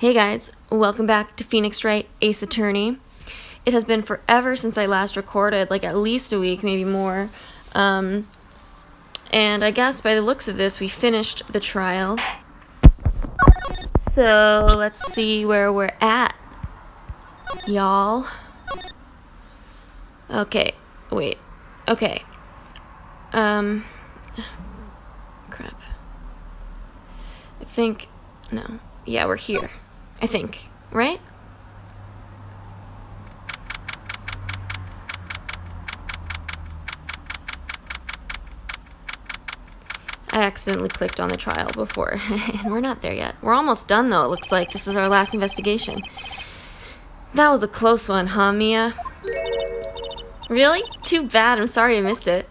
Hey guys, welcome back to Phoenix Wright, Ace Attorney. It has been forever since I last recorded, like at least a week, maybe more. And I guess by the looks of this, we finished the trial. So let's see where we're at, y'all. Okay, wait. Okay. Crap. I think, no. Yeah, we're here. I think, right? I accidentally clicked on the trial before. We're not there yet. We're almost done, though. It looks like this is our last investigation. That was a close one, huh, Mia? Really? Too bad. I'm sorry I missed it.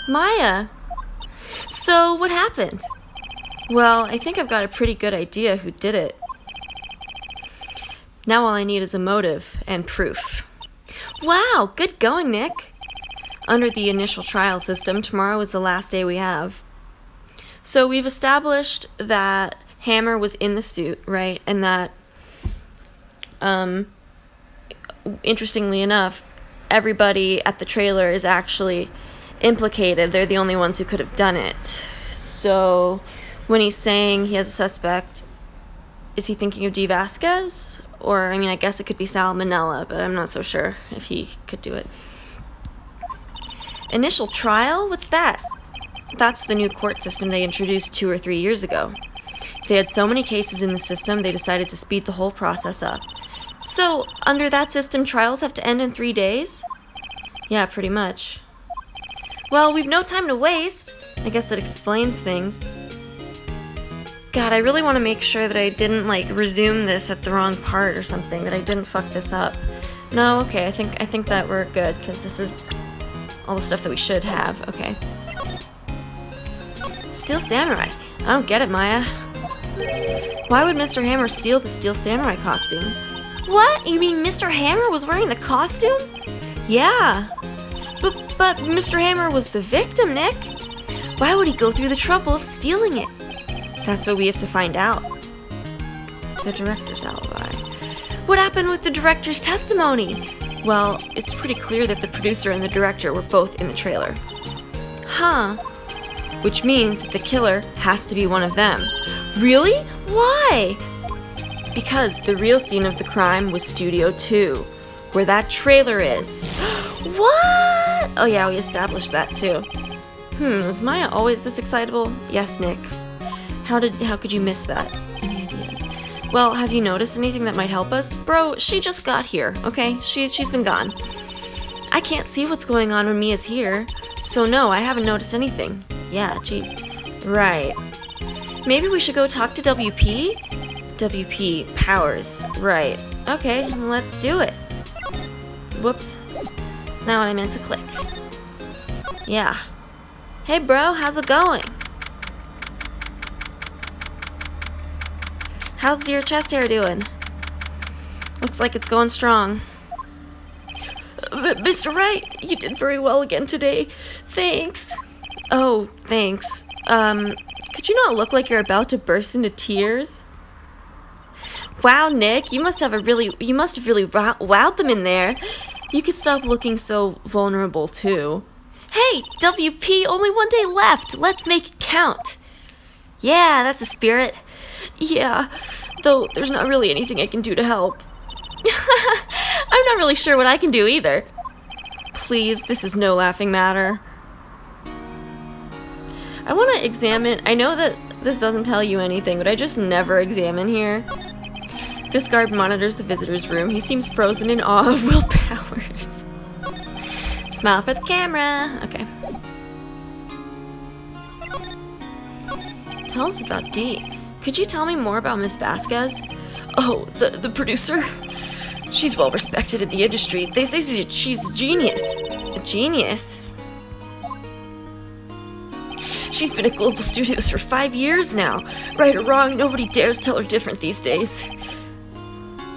Maya! So, what happened? Well, I think I've got a pretty good idea who did it. Now all I need is a motive and proof. Wow, good going, Nick. Under the initial trial system, tomorrow is the last day we have. So we've established that Hammer was in the suit, right? And that, interestingly enough, everybody at the trailer is actually implicated. They're the only ones who could have done it. So when he's saying he has a suspect, is he thinking of D. Vasquez? Or, I mean, I guess it could be salmonella, but I'm not so sure if he could do it. Initial trial? What's that? That's the new court system they introduced 2 or 3 years ago. They had so many cases in the system, they decided to speed the whole process up. So, under that system, trials have to end in 3 days? Yeah, pretty much. Well, we've no time to waste. I guess that explains things. God, I really want to make sure that I didn't, resume this at the wrong part or something, that I didn't fuck this up. No, okay, I think that we're good, because this is all the stuff that we should have. Okay. Steel Samurai. I don't get it, Maya. Why would Mr. Hammer steal the Steel Samurai costume? What? You mean Mr. Hammer was wearing the costume? Yeah. But Mr. Hammer was the victim, Nick. Why would he go through the trouble of stealing it? That's what we have to find out. The director's alibi. What happened with the director's testimony? Well, it's pretty clear that the producer and the director were both in the trailer. Huh. Which means that the killer has to be one of them. Really? Why? Because the real scene of the crime was Studio 2, where that trailer is. What? Oh yeah, we established that too. Was Maya always this excitable? Yes, Nick. How could you miss that? Any ideas? Well, have you noticed anything that might help us? Bro, she just got here, okay? She's been gone. I can't see what's going on when Mia's here. So no, I haven't noticed anything. Yeah, jeez. Right. Maybe we should go talk to WP? WP Powers. Right. Okay, let's do it. Whoops. That's not what I meant to click. Yeah. Hey bro, how's it going? How's your chest hair doing? Looks like it's going strong. Mr. Wright, you did very well again today. Thanks. Oh, thanks. Could you not look like you're about to burst into tears? Wow, Nick, you must have really wowed them in there. You could stop looking so vulnerable, too. Hey, WP, only 1 day left. Let's make it count. Yeah, that's a spirit. Yeah, though there's not really anything I can do to help. I'm not really sure what I can do either. Please, this is no laughing matter. I want to examine. I know that this doesn't tell you anything, but I just never examine here. This guard monitors the visitor's room. He seems frozen in awe of Will Powers. Smile for the camera. Okay. Tell us about Dee. Could you tell me more about Miss Vasquez? Oh, the producer? She's well respected in the industry. They say she's a genius. A genius? She's been at Global Studios for 5 years now. Right or wrong, nobody dares tell her different these days.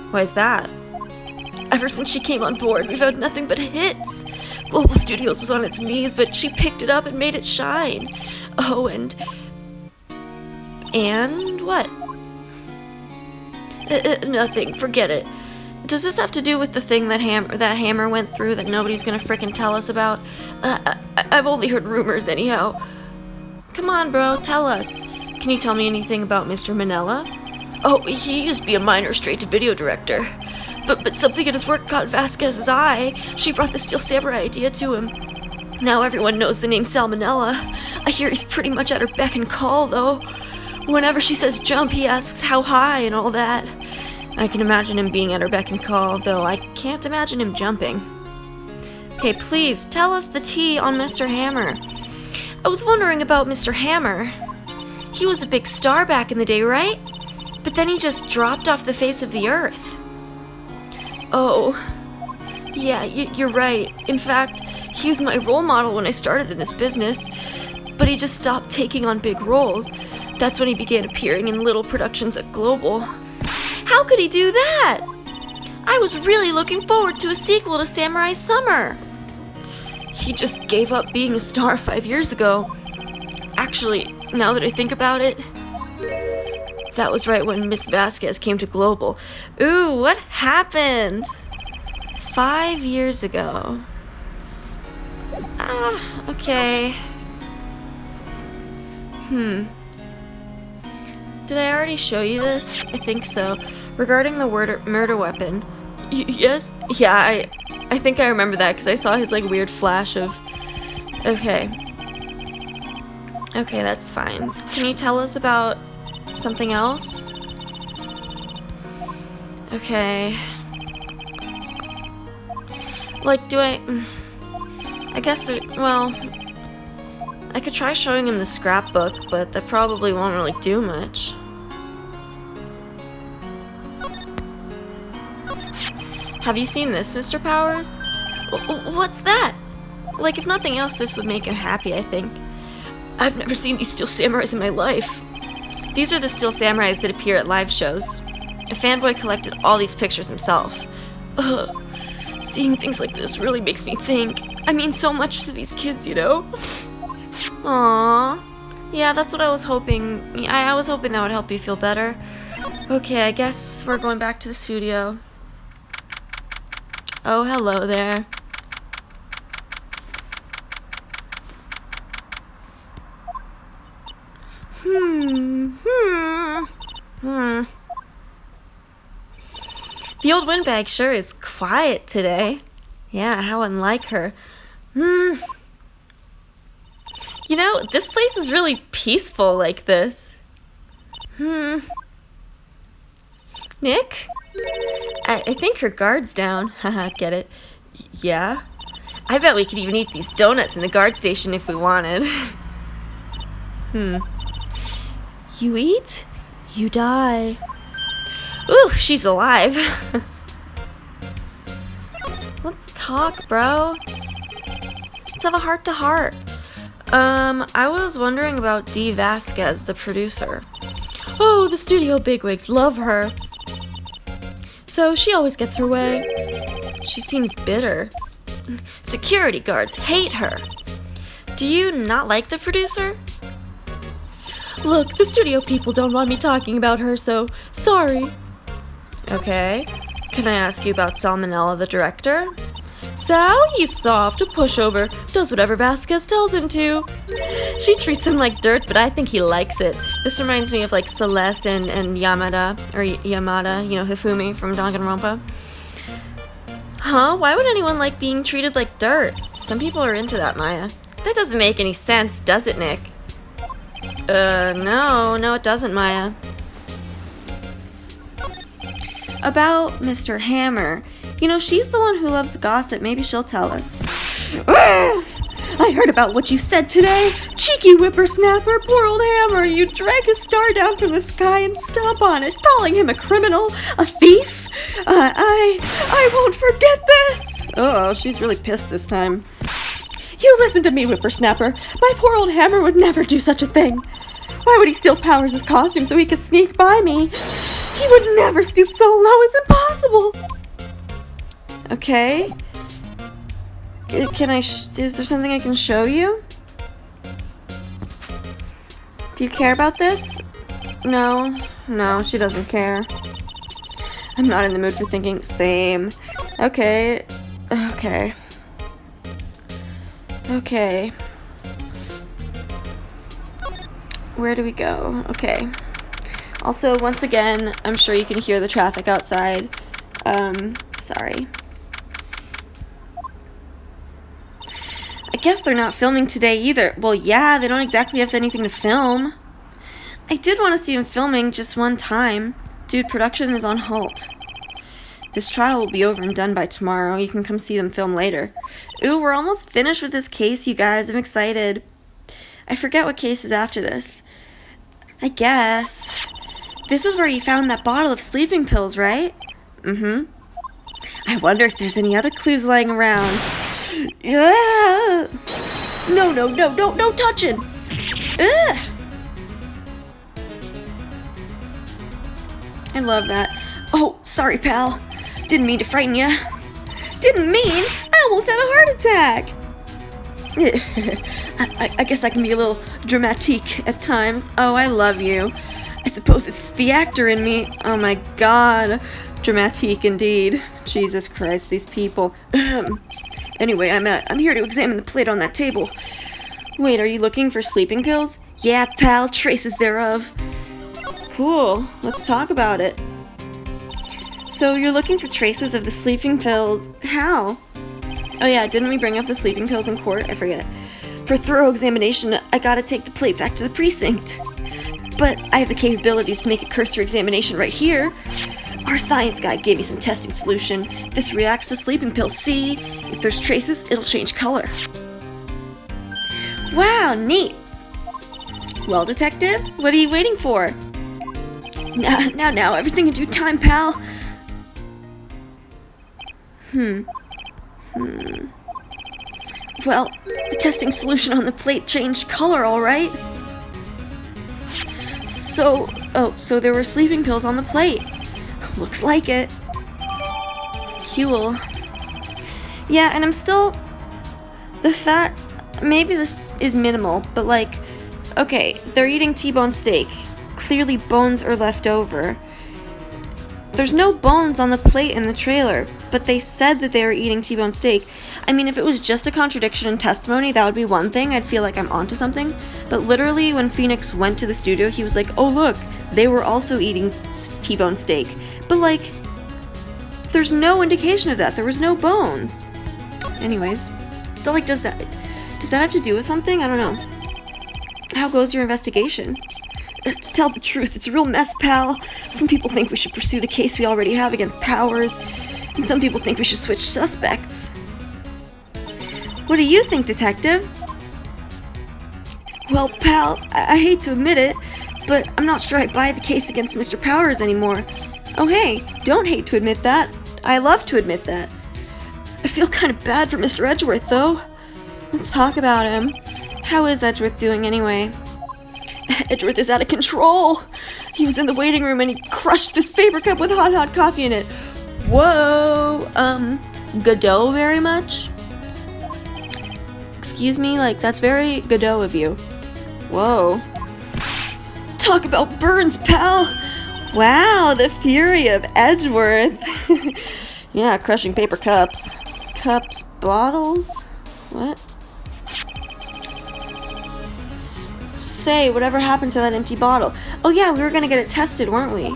Why's that? Ever since she came on board, we've had nothing but hits. Global Studios was on its knees, but she picked it up and made it shine. Oh, and what? Nothing. Forget it. Does this have to do with the thing that Hammer went through that nobody's gonna frickin' tell us about? I've only heard rumors anyhow. Come on, bro, tell us. Can you tell me anything about Mr. Manila? Oh, he used to be a minor straight-to-video director. But something in his work caught Vasquez's eye. She brought the Steel Samurai idea to him. Now everyone knows the name Salmonella. I hear he's pretty much at her beck and call, though. Whenever she says jump, he asks how high and all that. I can imagine him being at her beck and call, though I can't imagine him jumping. Okay, please, tell us the tea on Mr. Hammer. I was wondering about Mr. Hammer. He was a big star back in the day, right? But then he just dropped off the face of the earth. Oh, yeah, you're right. In fact, he was my role model when I started in this business. But he just stopped taking on big roles. That's when he began appearing in little productions at Global. How could he do that? I was really looking forward to a sequel to Samurai Summer. He just gave up being a star 5 years ago. Actually, now that I think about it, that was right when Miss Vasquez came to Global. Ooh, what happened? 5 years ago. Okay. Did I already show you this? I think so. Regarding the murder weapon. Yes? Yeah, I think I remember that because I saw his like weird flash of... Okay. Okay, that's fine. Can you tell us about something else? Okay. Like, do I guess well, I could try showing him the scrapbook, but that probably won't really do much. Have you seen this, Mr. Powers? What's that? Like, if nothing else, this would make him happy, I think. I've never seen these Steel Samurais in my life. These are the Steel Samurais that appear at live shows. A fanboy collected all these pictures himself. Ugh. Seeing things like this really makes me think. I mean so much to these kids, you know? Aww. Yeah, that's what I was hoping. I was hoping that would help you feel better. Okay, I guess we're going back to the studio. Oh, hello there. The old windbag sure is quiet today. Yeah, how unlike her. You know, this place is really peaceful like this. Nick? I think her guard's down. Haha, get it? Yeah? I bet we could even eat these donuts in the guard station if we wanted. You eat, you die. Ooh, she's alive. Let's talk, bro. Let's have a heart-to-heart. I was wondering about Dee Vasquez, the producer. Oh, the studio bigwigs love her. So she always gets her way. She seems bitter. Security guards hate her. Do you not like the producer? Look, the studio people don't want me talking about her, so sorry. Okay. Can I ask you about Salmonella, the director? Sal, he's soft, a pushover, does whatever Vasquez tells him to. She treats him like dirt, but I think he likes it. This reminds me of like Celeste and Yamada, you know, Hifumi from Danganronpa. Huh? Why would anyone like being treated like dirt? Some people are into that, Maya. That doesn't make any sense, does it, Nick? No, it doesn't, Maya. About Mr. Hammer. You know, she's the one who loves gossip. Maybe she'll tell us. I heard about what you said today. Cheeky whippersnapper, poor old Hammer. You drag his star down from the sky and stomp on it, calling him a criminal, a thief. I won't forget this. Oh, she's really pissed this time. You listen to me, whippersnapper. My poor old Hammer would never do such a thing. Why would he steal Powers' costume so he could sneak by me? He would never stoop so low. It's impossible. Okay. Is there something I can show you? Do you care about this? No, she doesn't care. I'm not in the mood for thinking. Same. Okay. Okay. Okay. Where do we go? Okay. Also, once again, I'm sure you can hear the traffic outside. Sorry. I guess they're not filming today either. Well, yeah, they don't exactly have anything to film. I did want to see them filming just one time. Dude, production is on halt. This trial will be over and done by tomorrow. You can come see them film later. Ooh, we're almost finished with this case, you guys. I'm excited. I forget what case is after this. I guess. This is where you found that bottle of sleeping pills, right? Mm-hmm. I wonder if there's any other clues lying around. Yeah. No touching. Ugh. I love that. Oh, sorry, pal. Didn't mean to frighten ya. Didn't mean? I almost had a heart attack. I guess I can be a little dramatique at times. Oh, I love you. I suppose it's the actor in me. Oh my god. Dramatique indeed. Jesus Christ, these people. Anyway, I'm here to examine the plate on that table. Wait, are you looking for sleeping pills? Yeah, pal, traces thereof. Cool, let's talk about it. So you're looking for traces of the sleeping pills. How? Oh yeah, didn't we bring up the sleeping pills in court? I forget. For thorough examination, I gotta take the plate back to the precinct. But I have the capabilities to make a cursory examination right here. Our science guy gave me some testing solution. This reacts to sleeping pills. See? If there's traces, it'll change color. Wow, neat. Well, detective, what are you waiting for? Now, everything in due time, pal. Well, the testing solution on the plate changed color, all right? So there were sleeping pills on the plate. Looks like it. Cool. Yeah, and I'm still... The fat... Maybe this is minimal, but like... Okay, they're eating T-bone steak. Clearly bones are left over. There's no bones on the plate in the trailer, but they said that they were eating T-bone steak. I mean, if it was just a contradiction in testimony, that would be one thing. I'd feel like I'm onto something. But literally, when Phoenix went to the studio, he was like, oh look, they were also eating T-bone steak. But like, there's no indication of that. There was no bones. Anyways, so like, does that have to do with something? I don't know. How goes your investigation? To tell the truth, it's a real mess, pal. Some people think we should pursue the case we already have against Powers, and some people think we should switch suspects. What do you think, detective? Well, pal, I hate to admit it, but I'm not sure I buy the case against Mr. Powers anymore. Oh hey, don't hate to admit that. I love to admit that. I feel kind of bad for Mr. Edgeworth, though. Let's talk about him. How is Edgeworth doing anyway? Edgeworth is out of control. He was in the waiting room and he crushed this paper cup with hot coffee in it. Whoa, Godot very much? Excuse me, like, that's very Godot of you. Whoa. Talk about burns, pal! Wow, the fury of Edgeworth. Yeah, crushing paper cups. Cups, bottles? What? Say, whatever happened to that empty bottle? Oh yeah, we were gonna get it tested, weren't we?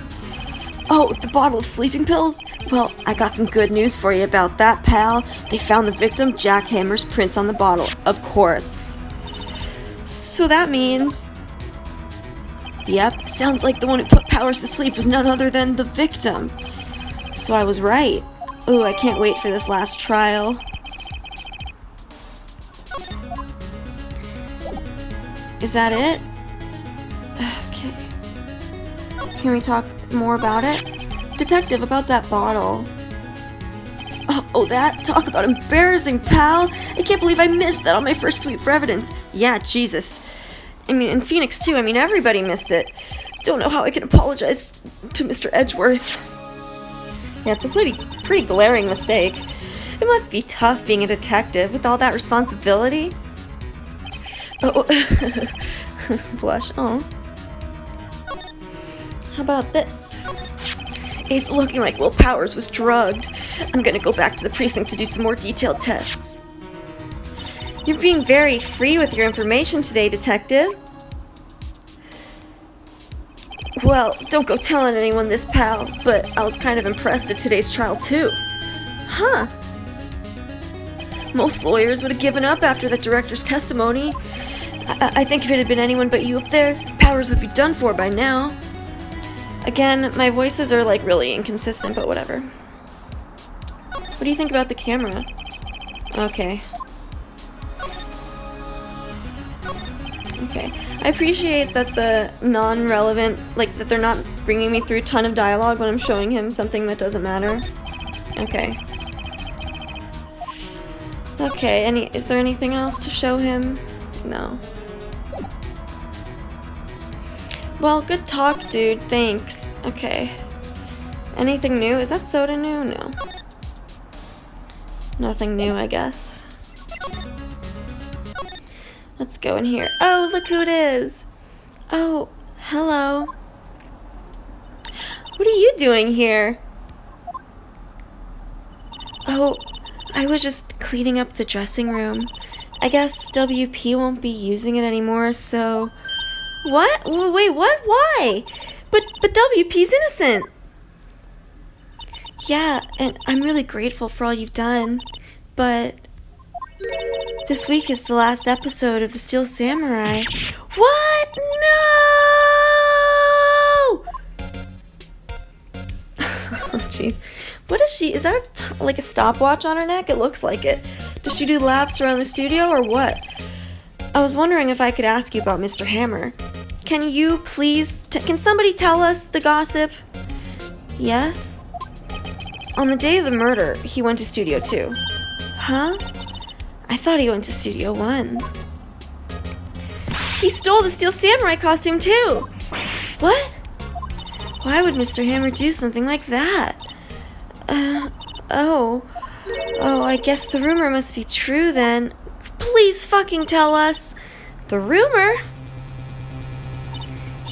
Oh, the bottle of sleeping pills? Well, I got some good news for you about that, pal. They found the victim, Jack Hammer's prints on the bottle, of course. So that means... Yep, sounds like the one who put Powers to sleep was none other than the victim. So I was right. Ooh, I can't wait for this last trial. Is that it? Okay. Can we talk more about it? Detective, about that bottle. Oh, that? Talk about embarrassing, pal! I can't believe I missed that on my first sweep for evidence. Yeah, Jesus. I mean, and Phoenix too. I mean, everybody missed it. Don't know how I can apologize to Mr. Edgeworth. Yeah, it's a pretty glaring mistake. It must be tough being a detective with all that responsibility. Oh, blush. Oh. How about this? It's looking like Will Powers was drugged. I'm gonna go back to the precinct to do some more detailed tests. You're being very free with your information today, Detective. Well, don't go telling anyone this, pal, but I was kind of impressed at today's trial, too. Huh. Most lawyers would have given up after that director's testimony. I think if it had been anyone but you up there, Powers would be done for by now. Again, my voices are like really inconsistent, but whatever. What do you think about the camera? Okay. Okay. I appreciate that the non-relevant, like that they're not bringing me through a ton of dialogue when I'm showing him something that doesn't matter. Okay. Okay, is there anything else to show him? No. Well, good talk, dude. Thanks. Okay. Anything new? Is that soda new? No. Nothing new, I guess. Let's go in here. Oh, look who it is! Oh, hello. What are you doing here? Oh, I was just cleaning up the dressing room. I guess WP won't be using it anymore, so... What? Wait, what? Why? But WP's innocent! Yeah, and I'm really grateful for all you've done, but... This week is the last episode of The Steel Samurai. What? No! Oh, jeez. What is she? Is that like a stopwatch on her neck? It looks like it. Does she do laps around the studio or what? I was wondering if I could ask you about Mr. Hammer. Can you please... can somebody tell us the gossip? Yes? On the day of the murder, he went to Studio 2. Huh? I thought he went to Studio 1. He stole the Steel Samurai costume too! What? Why would Mr. Hammer do something like that? Oh, I guess the rumor must be true then. Please fucking tell us! The rumor?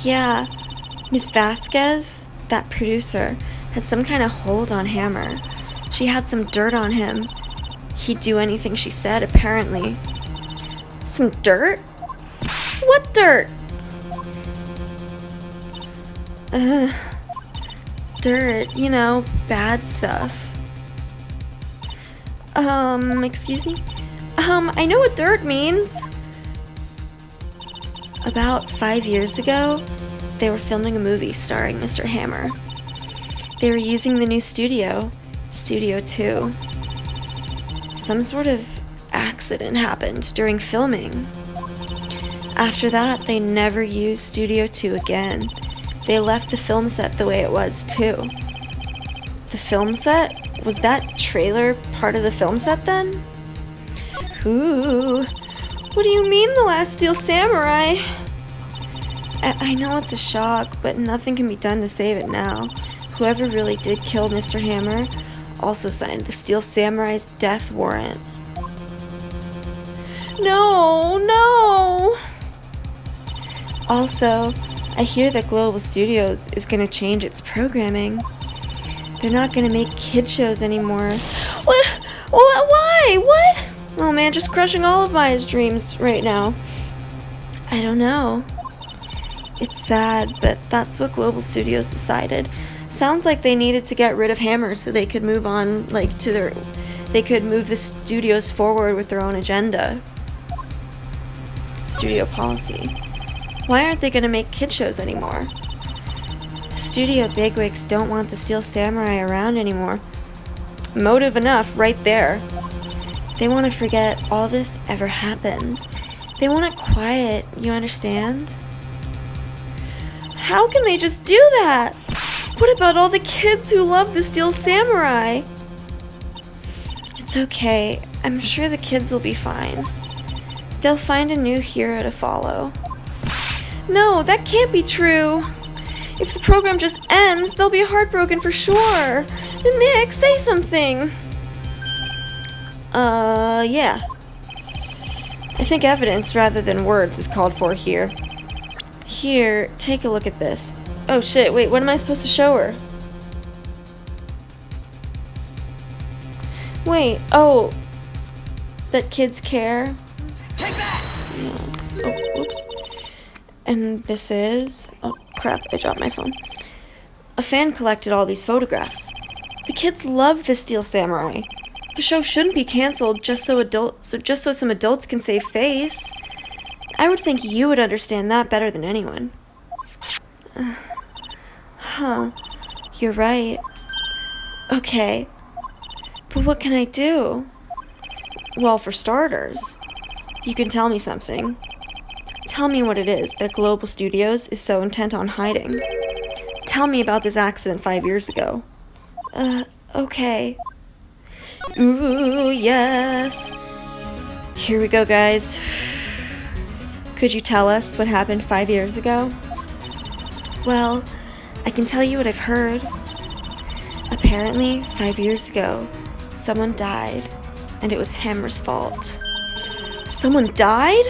Yeah, Miss Vasquez, that producer, had some kind of hold on Hammer. She had some dirt on him. He'd do anything she said, apparently. Some dirt? What dirt? Dirt, you know, bad stuff. Excuse me? I know what dirt means. About 5 years ago, they were filming a movie starring Mr. Hammer. They were using the new studio, Studio 2. Some sort of accident happened during filming. After that, they never used Studio 2 again. They left the film set the way it was, too. The film set? Was that trailer part of the film set then? Ooh. What do you mean the last Steel Samurai? I know it's a shock, but nothing can be done to save it now. Whoever really did kill Mr. Hammer also signed the Steel Samurai's death warrant. No! Also, I hear that Global Studios is going to change its programming. They're not going to make kid shows anymore. What? Why? What? Oh man, just crushing all of Maya's dreams right now. I don't know. It's sad, but that's what Global Studios decided. Sounds like they needed to get rid of Hammer so they could move on, like, to their... They could move the studios forward with their own agenda. Studio policy. Why aren't they going to make kid shows anymore? The studio bigwigs don't want the Steel Samurai around anymore. Motive enough right there. They want to forget all this ever happened. They want it quiet, you understand? How can they just do that? What about all the kids who love the Steel Samurai? It's okay. I'm sure the kids will be fine. They'll find a new hero to follow. No, that can't be true. If the program just ends, they'll be heartbroken for sure. Nick, say something. Yeah. I think evidence rather than words is called for here. Here, take a look at this. Oh shit, wait, what am I supposed to show her? Wait, oh, that kids care? Take that! No. Oh, oops. And this is... Oh, crap, I dropped my phone. A fan collected all these photographs. The kids love the Steel Samurai. The show shouldn't be canceled just so some adults can save face. I would think you would understand that better than anyone. Huh. You're right. Okay. But what can I do? Well, for starters, you can tell me something. Tell me what it is that Global Studios is so intent on hiding. Tell me about this accident 5 years ago. Okay. Ooh, yes. Here we go, guys. Could you tell us what happened 5 years ago? Well, I can tell you what I've heard. Apparently, 5 years ago, someone died, and it was Hammer's fault. Someone died?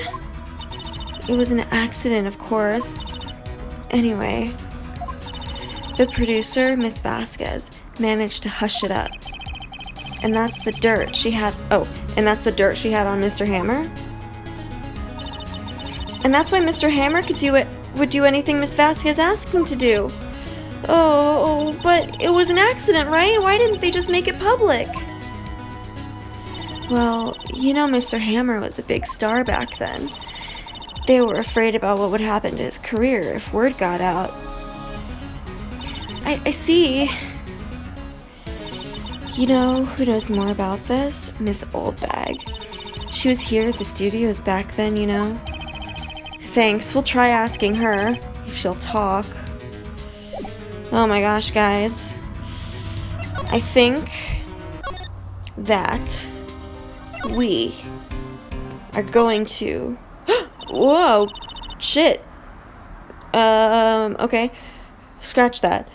It was an accident, of course. Anyway, the producer, Miss Vasquez, managed to hush it up. And that's the dirt she had. Oh, and that's the dirt she had on Mr. Hammer? And that's why Mr. Hammer would do anything Miss Vasquez asked him to do. Oh, but it was an accident, right? Why didn't they just make it public? Well, you know Mr. Hammer was a big star back then. They were afraid about what would happen to his career if word got out. I see. You know who knows more about this? Miss Oldbag. She was here at the studios back then, you know. Thanks, we'll try asking her, if she'll talk. Oh my gosh, guys. I think that we are going to... Whoa! Shit. Okay. Scratch that.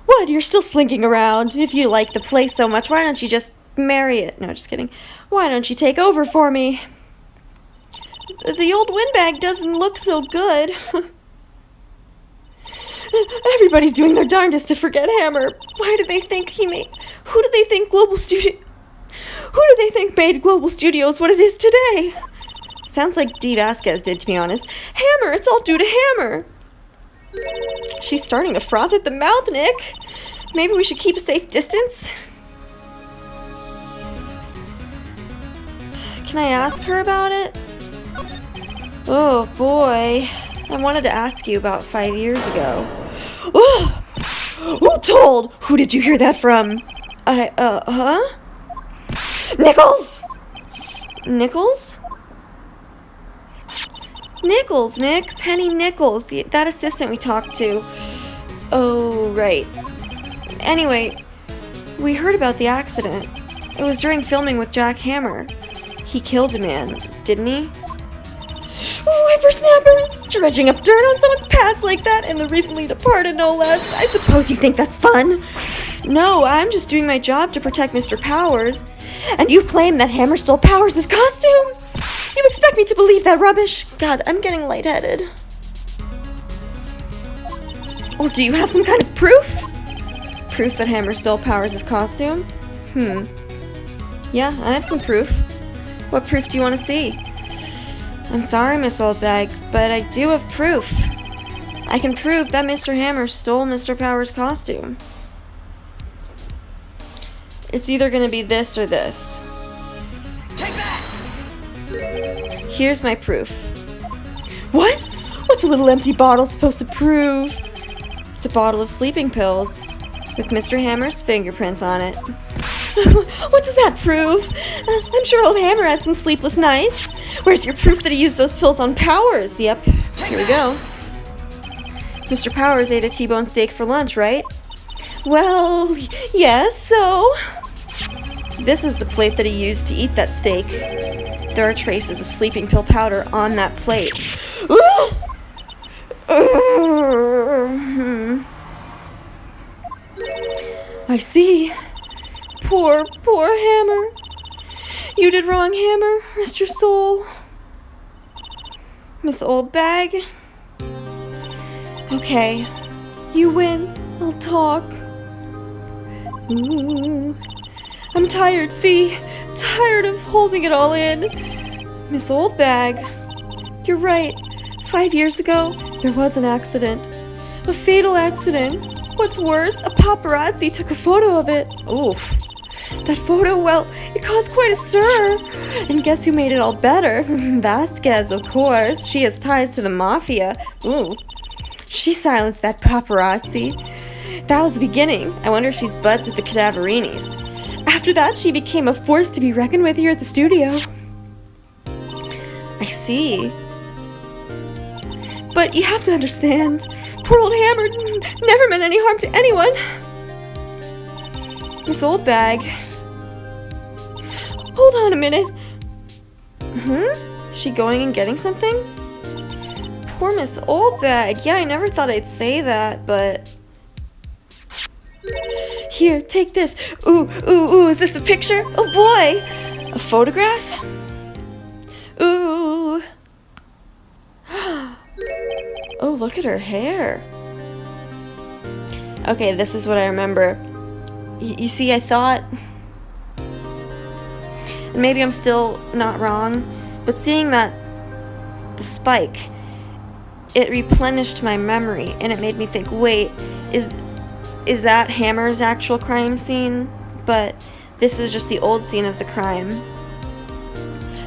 What? You're still slinking around? If you like the place so much, why don't you just marry it? No, just kidding. Why don't you take over for me? The old windbag doesn't look so good. Everybody's doing their darndest to forget Hammer. Why do they think he made... Who do they think made Global Studios what it is today? Sounds like Dee Vasquez did, to be honest. Hammer! It's all due to Hammer! She's starting to froth at the mouth, Nick. Maybe we should keep a safe distance? Can I ask her about it? Oh, boy. I wanted to ask you about 5 years ago. Oh! Who told? Who did you hear that from? Huh? Nichols! Nichols? Nichols, Nick. Penny Nichols. That assistant we talked to. Oh, right. Anyway, we heard about the accident. It was during filming with Jack Hammer. He killed a man, didn't he? Oh, whippersnappers! Dredging up dirt on someone's past like that, and the recently departed, no less. I suppose you think that's fun? No, I'm just doing my job to protect Mr. Powers. And you claim that Hammer stole Powers' costume? You expect me to believe that rubbish? God, I'm getting lightheaded. Or do you have some kind of proof? Proof that Hammer stole Powers' costume? Yeah, I have some proof. What proof do you want to see? I'm sorry, Miss Oldbag, but I do have proof. I can prove that Mr. Hammer stole Mr. Powers' costume. It's either going to be this or this. Take that! Here's my proof. What? What's a little empty bottle supposed to prove? It's a bottle of sleeping pills with Mr. Hammer's fingerprints on it. What does that prove? I'm sure old Hammer had some sleepless nights. Where's your proof that he used those pills on Powers? Yep, here we go. Mr. Powers ate a T-bone steak for lunch, right? Well, yes, so... This is the plate that he used to eat that steak. There are traces of sleeping pill powder on that plate. I see. Poor Hammer. You did wrong, Hammer. Rest your soul. Miss Oldbag. Okay. You win. I'll talk. I'm tired, see? Tired of holding it all in. Miss Oldbag, you're right. 5 years ago, there was an accident. A fatal accident. What's worse, a paparazzi took a photo of it. Oof. That photo, well, it caused quite a stir. And guess who made it all better? Vasquez, of course. She has ties to the mafia. Ooh. She silenced that paparazzi. That was the beginning. I wonder if she's buds with the Cadaverinis. After that, she became a force to be reckoned with here at the studio. I see. But you have to understand, poor old Hammer never meant any harm to anyone. Miss Oldbag. Hold on a minute. Is she going and getting something? Poor Miss Oldbag. Yeah, I never thought I'd say that, but... Here, take this. Ooh, is this the picture? Oh boy! A photograph? Ooh. Oh, look at her hair. Okay, this is what I remember. You see, I thought... Maybe I'm still not wrong, but seeing that... the spike... it replenished my memory, and it made me think, wait, is that Hammer's actual crime scene? But this is just the old scene of the crime.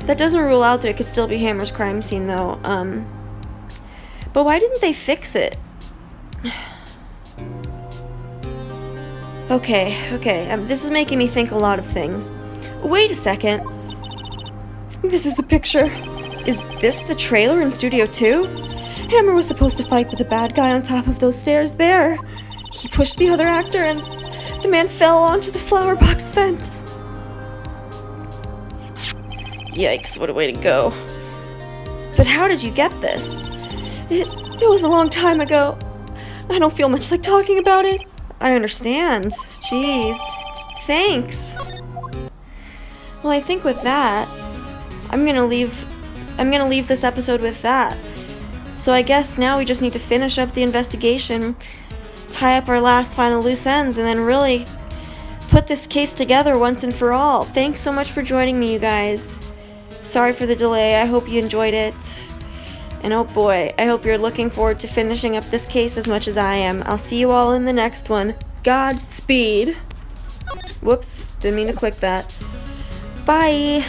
That doesn't rule out that it could still be Hammer's crime scene, though. But why didn't they fix it? Okay. This is making me think a lot of things. Wait a second. This is the picture. Is this the trailer in Studio 2? Hammer was supposed to fight with the bad guy on top of those stairs there. He pushed the other actor and the man fell onto the flower box fence. Yikes, what a way to go. But how did you get this? It was a long time ago. I don't feel much like talking about it. I understand. Jeez. Thanks. Well, I think with that, I'm gonna leave this episode with that. So I guess now we just need to finish up the investigation, tie up our last final loose ends, and then really put this case together once and for all. Thanks so much for joining me, you guys. Sorry for the delay. I hope you enjoyed it. And oh boy, I hope you're looking forward to finishing up this case as much as I am. I'll see you all in the next one. Godspeed. Whoops, didn't mean to click that. Bye.